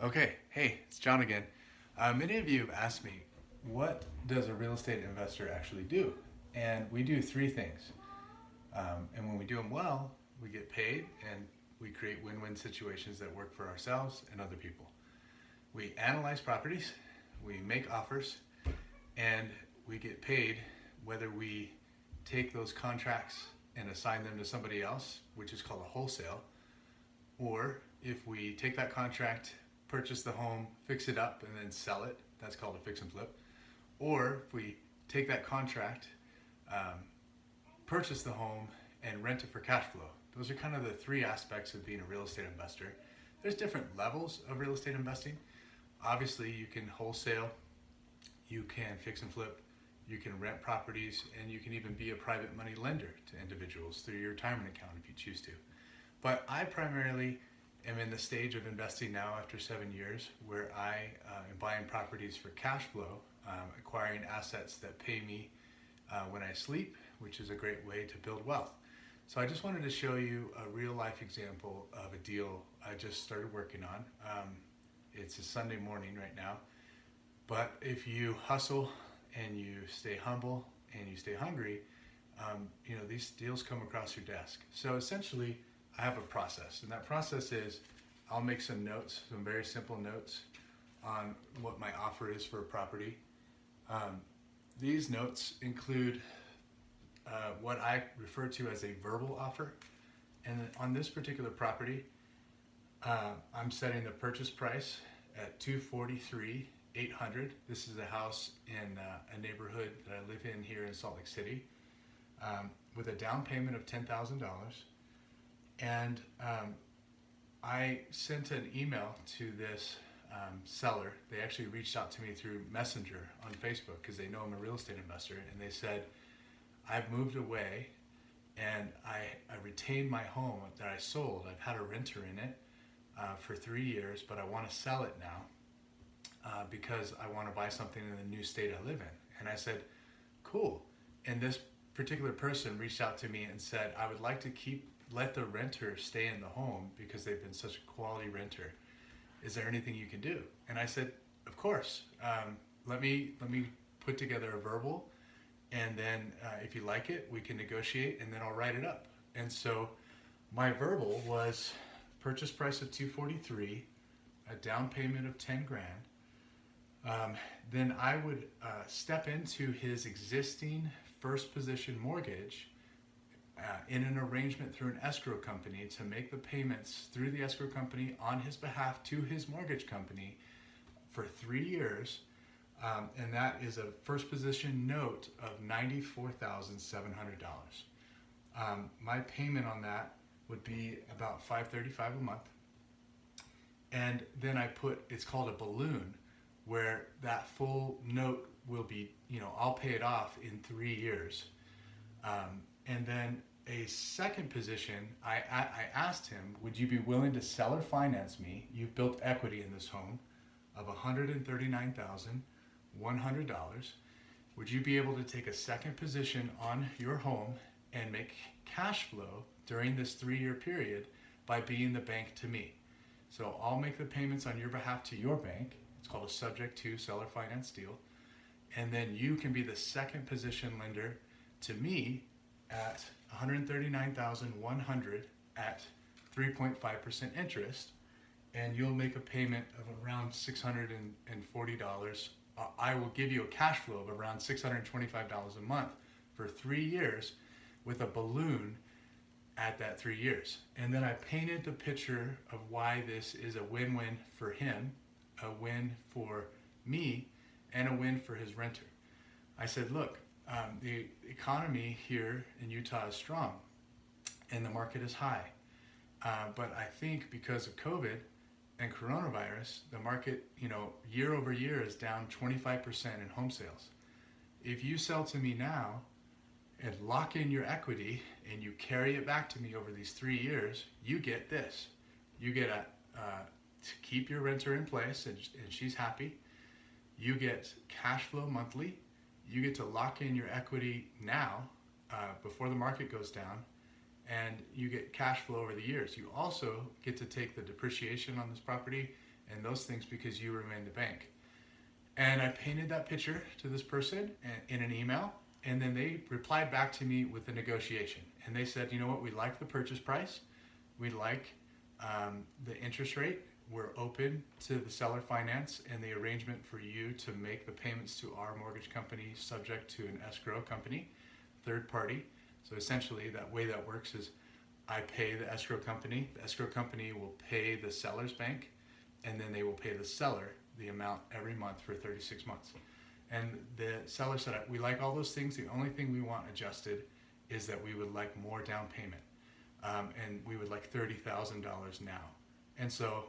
Okay, hey, it's John again. Many of you have asked me, what does a real estate investor actually do? And we do three things. And when we do them well, we get paid and we create win-win situations that work for ourselves and other people. We analyze properties, we make offers, and we get paid whether we take those contracts and assign them to somebody else, which is called a wholesale, or if we take that contract, purchase the home, fix it up, and then sell it, that's called a fix and flip. Or if we take that contract, purchase the home, and rent it for cash flow. Those are kind of the three aspects of being a real estate investor. There's different levels of real estate investing. Obviously, you can wholesale, you can fix and flip, you can rent properties, and you can even be a private money lender to individuals through your retirement account if you choose to. But I primarily am in the stage of investing now after 7 years where I am buying properties for cash flow, acquiring assets that pay me when I sleep, which is a great way to build wealth. So I just wanted to show you a real life example of a deal I just started working on. It's a Sunday morning right now, but if you hustle and you stay humble and you stay hungry, these deals come across your desk. So essentially, I have a process, and that process is I'll make some notes, some very simple notes on what my offer is for a property. These notes include what I refer to as a verbal offer, and on this particular property, I'm setting the purchase price at $243,800. This is a house in a neighborhood that I live in here in Salt Lake City, with a down payment of $10,000. And I sent an email to this seller. They actually reached out to me through Messenger on Facebook because they know I'm a real estate investor, and they said, I've moved away and I retained my home that I sold. I've had a renter in it for 3 years, but I want to sell it now because I want to buy something in the new state I live in. And I said, cool. And this particular person reached out to me and said, I would like to let the renter stay in the home because they've been such a quality renter. Is there anything you can do? And I said, of course. Let me put together a verbal, and then if you like it, we can negotiate, and then I'll write it up. And so my verbal was purchase price of $243,000, a down payment of $10,000. Then I would step into his existing first position mortgage in an arrangement through an escrow company to make the payments through the escrow company on his behalf to his mortgage company for 3 years. And that is a first position note of $94,700. My payment on that would be about $535 a month. And then it's called a balloon, where that full note will be, I'll pay it off in 3 years. And then a second position, I asked him, would you be willing to seller finance me? You've built equity in this home of $139,100. Would you be able to take a second position on your home and make cash flow during this 3-year period by being the bank to me? So I'll make the payments on your behalf to your bank. It's called a subject to seller finance deal. And then you can be the second position lender to me at $139,100 at 3.5% interest, and you'll make a payment of around $640. I will give you a cash flow of around $625 a month for 3 years with a balloon at that 3 years. And then I painted the picture of why this is a win-win for him, a win for me, and a win for his renter. I said, look, the economy here in Utah is strong and the market is high. But I think because of COVID and coronavirus, the market, year over year is down 25% in home sales. If you sell to me now and lock in your equity and you carry it back to me over these 3 years, you get this. You get to keep your renter in place and she's happy. You get cash flow monthly. You get to lock in your equity now before the market goes down, and you get cash flow over the years. You also get to take the depreciation on this property and those things because you remain the bank. And I painted that picture to this person in an email, and then they replied back to me with the negotiation. And they said, you know what, we like the purchase price, we like the interest rate, we're open to the seller finance and the arrangement for you to make the payments to our mortgage company subject to an escrow company, third party. So essentially that way that works is I pay the escrow company will pay the seller's bank, and then they will pay the seller the amount every month for 36 months. And the seller said, we like all those things. The only thing we want adjusted is that we would like more down payment. And we would like $30,000 now. And so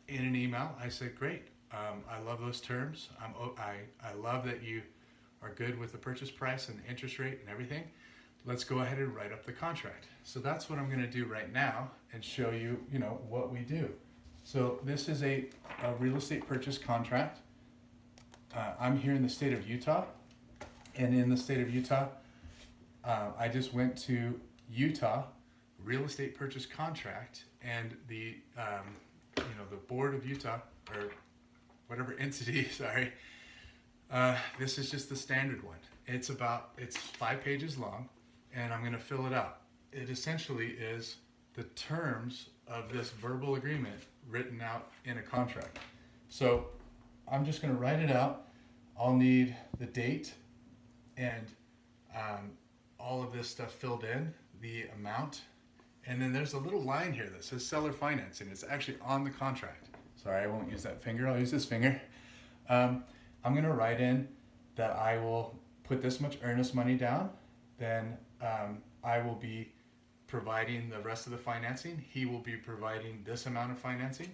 in an email, I said, great. I love those terms. I love that you are good with the purchase price and the interest rate and everything. Let's go ahead and write up the contract. So that's what I'm going to do right now and show you, what we do. So this is a real estate purchase contract. I'm here in the state of Utah, and in the state of Utah, I just went to Utah real estate purchase contract, and the the board of Utah, or whatever entity, sorry, this is just the standard one. It's 5 pages long, and I'm going to fill it out. It essentially is the terms of this verbal agreement written out in a contract. So I'm just going to write it out. I'll need the date and all of this stuff filled in, the amount, and then there's a little line here that says seller finance, and it's actually on the contract. Sorry, I won't use that finger, I'll use this finger. I'm going to write in that I will put this much earnest money down, then I will be providing the rest of the financing. He will be providing this amount of financing.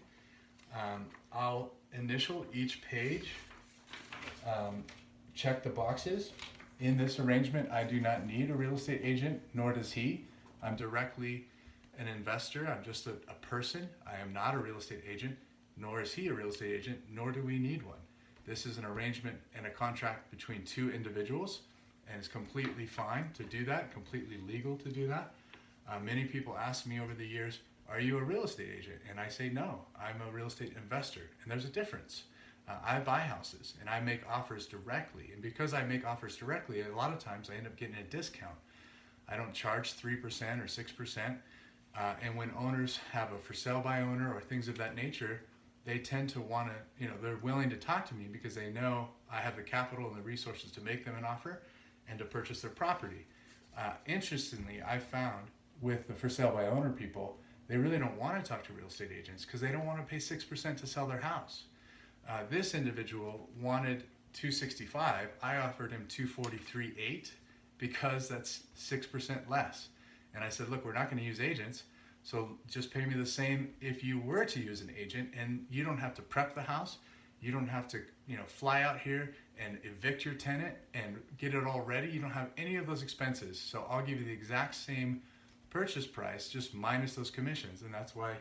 I'll initial each page, check the boxes. In this arrangement, I do not need a real estate agent, nor does he. I'm directly an investor. I'm just a person. I am not a real estate agent, nor is he a real estate agent, nor do we need one. This is an arrangement and a contract between two individuals, and it's completely fine to do that, completely legal to do that. Many people ask me over the years, are you a real estate agent? And I say, no, I'm a real estate investor. And there's a difference. I buy houses and I make offers directly. And because I make offers directly, a lot of times I end up getting a discount. I don't charge 3% or 6%. And when owners have a for sale by owner or things of that nature, they tend to want to, they're willing to talk to me because they know I have the capital and the resources to make them an offer and to purchase their property. Interestingly, I found with the for sale by owner people, they really don't want to talk to real estate agents because they don't want to pay 6% to sell their house. This individual wanted $265. I offered him $243.8 because that's 6% less. And I said, look, we're not going to use agents, so just pay me the same if you were to use an agent, and you don't have to prep the house. You don't have to, fly out here and evict your tenant and get it all ready. You don't have any of those expenses. So I'll give you the exact same purchase price, just minus those commissions. And that's why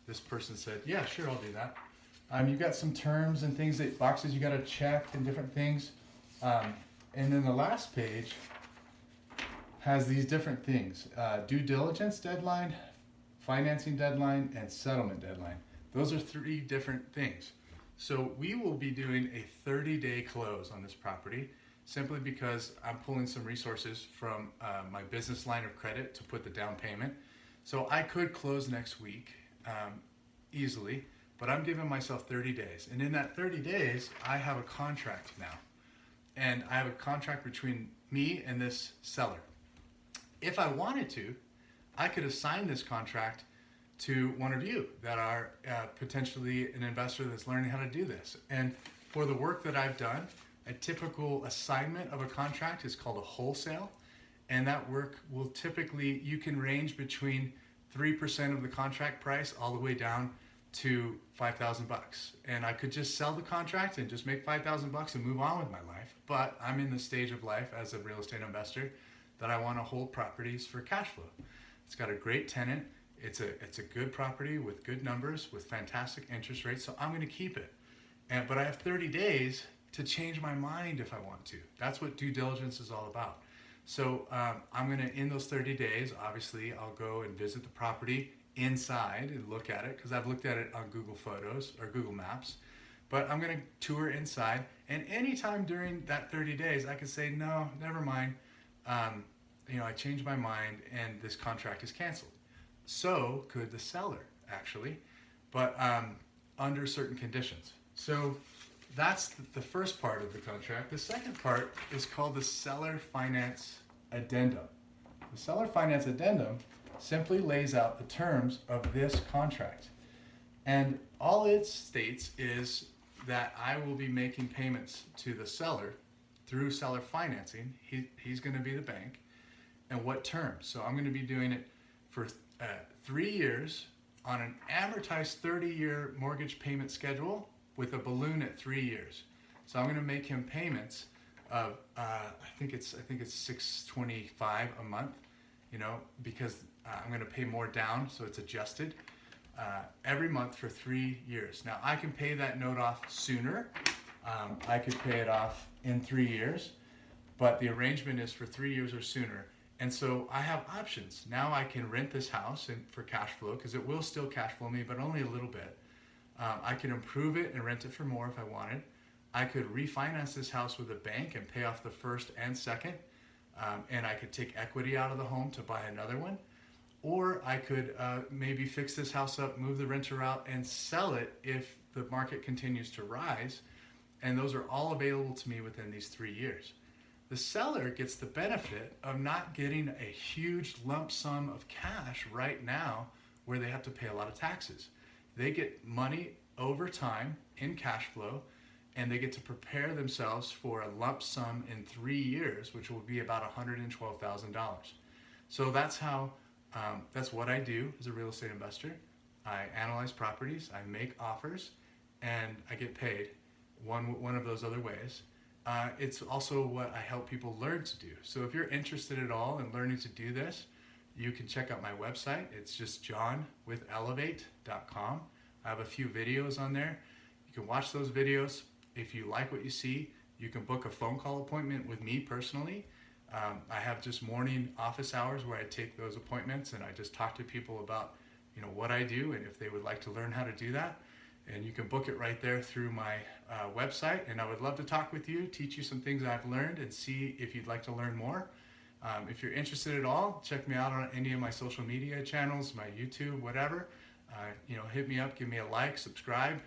this person said, yeah, sure, I'll do that. You've got some terms and things, boxes you got to check and different things. And then the last page has these different things. Due diligence deadline, financing deadline, and settlement deadline. Those are 3 different things. So we will be doing a 30-day close on this property simply because I'm pulling some resources from my business line of credit to put the down payment. So I could close next week easily, but I'm giving myself 30 days. And in that 30 days, I have a contract now. And I have a contract between me and this seller. If I wanted to, I could assign this contract to one of you that are potentially an investor that's learning how to do this. And for the work that I've done, a typical assignment of a contract is called a wholesale. And that work will typically, you can range between 3% of the contract price all the way down to $5,000. And I could just sell the contract and just make $5,000 and move on with my life. But I'm in the stage of life as a real estate investor that I want to hold properties for cash flow. It's got a great tenant. It's a good property with good numbers, with fantastic interest rates. So I'm going to keep it. But I have 30 days to change my mind if I want to. That's what due diligence is all about. So I'm going to, in those 30 days, obviously, I'll go and visit the property. inside and look at it because I've looked at it on Google Photos or Google Maps. But I'm going to tour inside, and anytime during that 30 days, I can say, no, never mind. I changed my mind and this contract is canceled. So could the seller, actually, but under certain conditions. So that's the first part of the contract. The second part is called the Seller Finance Addendum. The Seller Finance Addendum simply lays out the terms of this contract. And all it states is that I will be making payments to the seller through seller financing. He's going to be the bank. And what terms? So I'm going to be doing it for 3 years on an amortized 30-year mortgage payment schedule with a balloon at 3 years. So I'm going to make him payments of I think it's $625 a month, because I'm going to pay more down, so it's adjusted. Every month for 3 years. Now I can pay that note off sooner. I could pay it off in 3 years, but the arrangement is for 3 years or sooner. And so I have options. Now I can rent this house for cash flow, because it will still cash flow me, but only a little bit. I can improve it and rent it for more if I wanted. I could refinance this house with a bank and pay off the first and second, and I could take equity out of the home to buy another one. Or I could maybe fix this house up, move the renter out, and sell it if the market continues to rise. And those are all available to me within these 3 years. The seller gets the benefit of not getting a huge lump sum of cash right now where they have to pay a lot of taxes. They get money over time in cash flow, and they get to prepare themselves for a lump sum in 3 years, which will be about $112,000. So that's what I do as a real estate investor. I analyze properties, I make offers, and I get paid one of those other ways. It's also what I help people learn to do. So if you're interested at all in learning to do this, you can check out my website. It's just jonwithelevate.com. I have a few videos on there. You can watch those videos. If you like what you see, you can book a phone call appointment with me personally. I have just morning office hours where I take those appointments and I just talk to people about what I do and if they would like to learn how to do that. And you can book it right there through my website, and I would love to talk with you, teach you some things I've learned, and see if you'd like to learn more. If you're interested at all, check me out on any of my social media channels, my YouTube, whatever. Hit me up, give me a like, subscribe,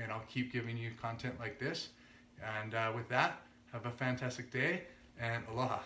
and I'll keep giving you content like this. And with that, have a fantastic day, and aloha.